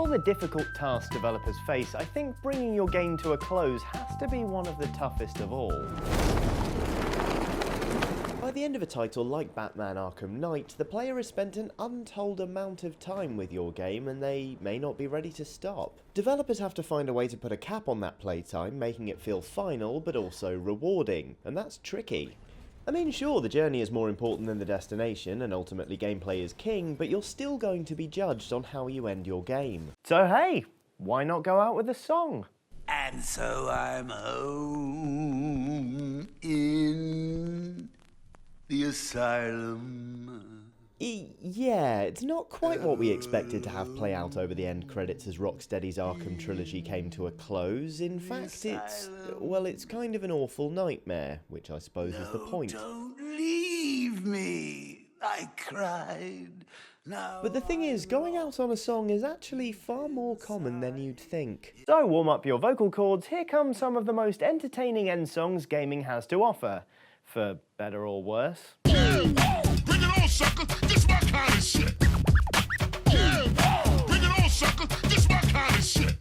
the difficult tasks developers face, I think bringing your game to a close has to be one of the toughest of all. By the end of a title like Batman Arkham Knight, the player has spent an untold amount of time with your game and they may not be ready to stop. Developers have to find a way to put a cap on that playtime, making it feel final but also rewarding, and that's tricky. I mean, sure, the journey is more important than the destination, and ultimately gameplay is king, but you're still going to be judged on how you end your game. So hey, why not go out with a song? And so I'm home in the asylum. Yeah, it's not quite what we expected to have play out over the end credits as Rocksteady's Arkham trilogy came to a close. In fact, it's kind of an awful nightmare, which I suppose is the point. Don't leave me, I cried. No. But the thing is, going out on a song is actually far more common than you'd think. So warm up your vocal cords, here come some of the most entertaining end songs gaming has to offer. For better or worse. Bring it on, sucker! This my kind of shit! Bring it on, sucker! This my kind of shit!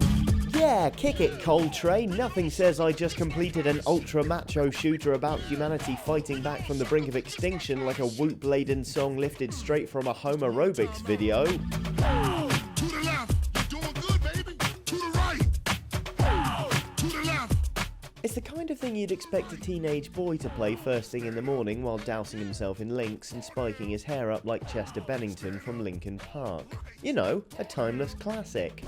Yeah, kick it, Coltrane. Nothing says I just completed an ultra-macho shooter about humanity fighting back from the brink of extinction like a whoop-laden song lifted straight from a home aerobics video. To the left! You're doing good, baby! To the right! To the left! It's the kind of thing you'd expect a teenage boy to play first thing in the morning while dousing himself in Lynx and spiking his hair up like Chester Bennington from Linkin Park. You know, a timeless classic.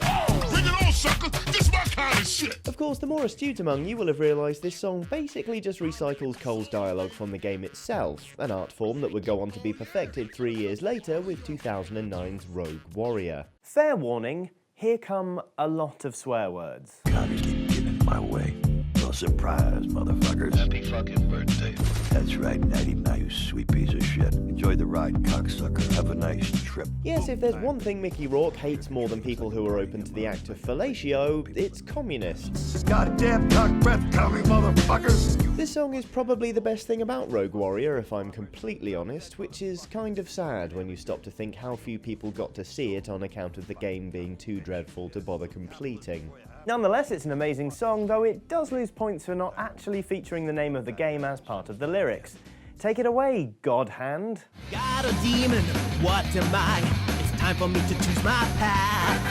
Bring it on, sucker! This my kind of shit! Of course, the more astute among you will have realised this song basically just recycles Cole's dialogue from the game itself, an art form that would go on to be perfected 3 years later with 2009's Rogue Warrior. Fair warning, here come a lot of swear words. Gotta keep getting in my way. No surprise, motherfuckers. Happy fucking birthday. That's right, Natty, now you sweet piece of shit. Enjoy the ride, cocksucker. Have a nice trip. Yes, if there's one thing Mickey Rourke hates more than people who are open to the act of fellatio, it's communists. Goddamn cock breath coming, motherfuckers! This song is probably the best thing about Rogue Warrior, if I'm completely honest, which is kind of sad when you stop to think how few people got to see it on account of the game being too dreadful to bother completing. Nonetheless, it's an amazing song, though it does lose points for not actually featuring the name of the game as part of the lyrics. Take it away, God Hand. Got a demon, what am I? It's time for me to choose my path.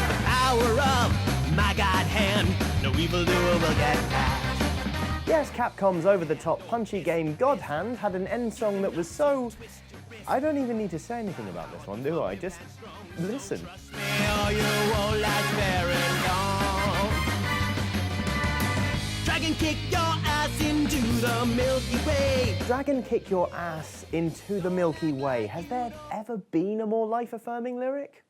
The power of my God Hand, no evildoer will get past. Yes, Capcom's over-the-top punchy game God Hand had an end song that was so... I don't even need to say anything about this one, do I? Just listen. Dragon kick your ass into the Milky Way. Dragon kick your ass into the Milky Way. Has there ever been a more life-affirming lyric?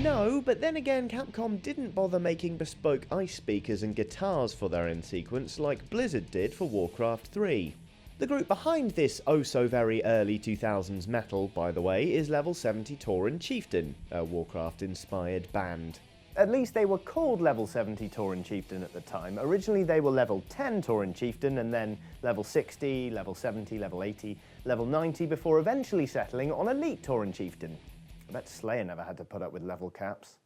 No, but then again, Capcom didn't bother making bespoke ice speakers and guitars for their end sequence like Blizzard did for Warcraft 3. The group behind this oh-so-very early 2000s metal, by the way, is Level 70 Tauren Chieftain, a Warcraft-inspired band. At least they were called Level 70 Tauren Chieftain at the time. Originally they were Level 10 Tauren Chieftain, and then Level 60, Level 70, Level 80, Level 90, before eventually settling on Elite Tauren Chieftain. I bet Slayer never had to put up with level caps.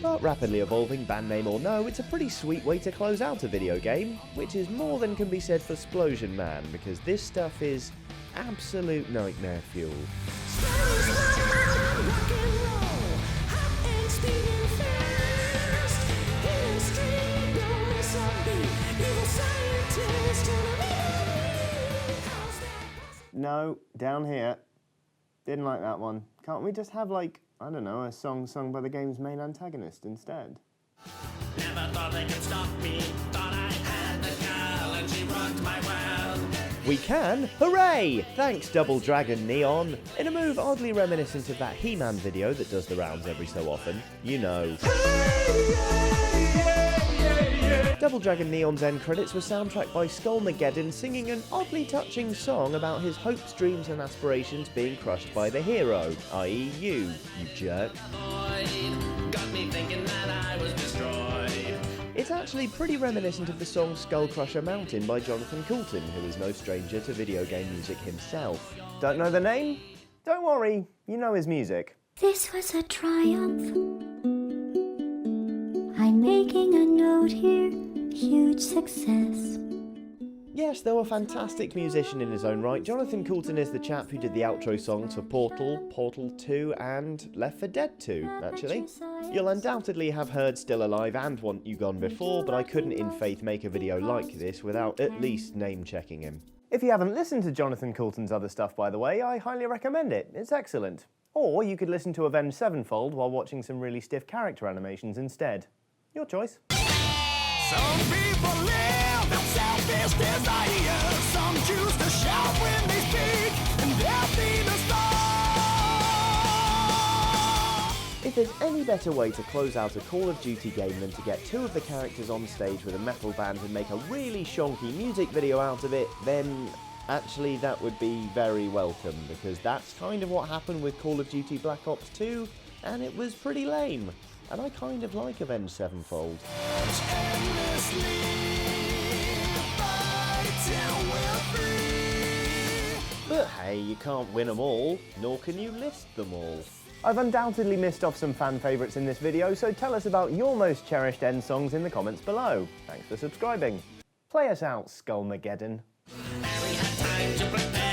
But rapidly evolving, band name or no, it's a pretty sweet way to close out a video game, which is more than can be said for Splosion Man, because this stuff is absolute nightmare fuel. No, down here. Didn't like that one. Can't we just have, like, I don't know, a song sung by the game's main antagonist instead? Never thought they could stop me. Thought I had the girl and she rocked my world. We can! Hooray! Thanks, Double Dragon Neon! In a move oddly reminiscent of that He-Man video that does the rounds every so often. You know. Double Dragon Neon's end credits were soundtracked by Skullmageddon singing an oddly touching song about his hopes, dreams and aspirations being crushed by the hero, i.e. you jerk. Got me thinking that I was destroyed. It's actually pretty reminiscent of the song Skull Crusher Mountain by Jonathan Coulton, who is no stranger to video game music himself. Don't know the name? Don't worry, you know his music. This was a triumph. I'm making a note here, huge success. Yes, though a fantastic musician in his own right, Jonathan Coulton is the chap who did the outro songs for Portal, Portal 2 and Left 4 Dead 2, actually. You'll undoubtedly have heard Still Alive and Want You Gone before, but I couldn't in faith make a video like this without at least name-checking him. If you haven't listened to Jonathan Coulton's other stuff, by the way, I highly recommend it. It's excellent. Or you could listen to Avenged Sevenfold while watching some really stiff character animations instead. Your choice. Some people live in selfish desires. Some choose to shout when they speak, and they'll be the star. If there's any better way to close out a Call of Duty game than to get two of the characters on stage with a metal band and make a really shonky music video out of it, then actually that would be very welcome, because that's kind of what happened with Call of Duty Black Ops 2, and it was pretty lame. And I kind of like Avenged Sevenfold. But hey, you can't win them all, nor can you list them all. I've undoubtedly missed off some fan favourites in this video, so tell us about your most cherished end songs in the comments below. Thanks for subscribing. Play us out, Skullmageddon. We had time to prepare.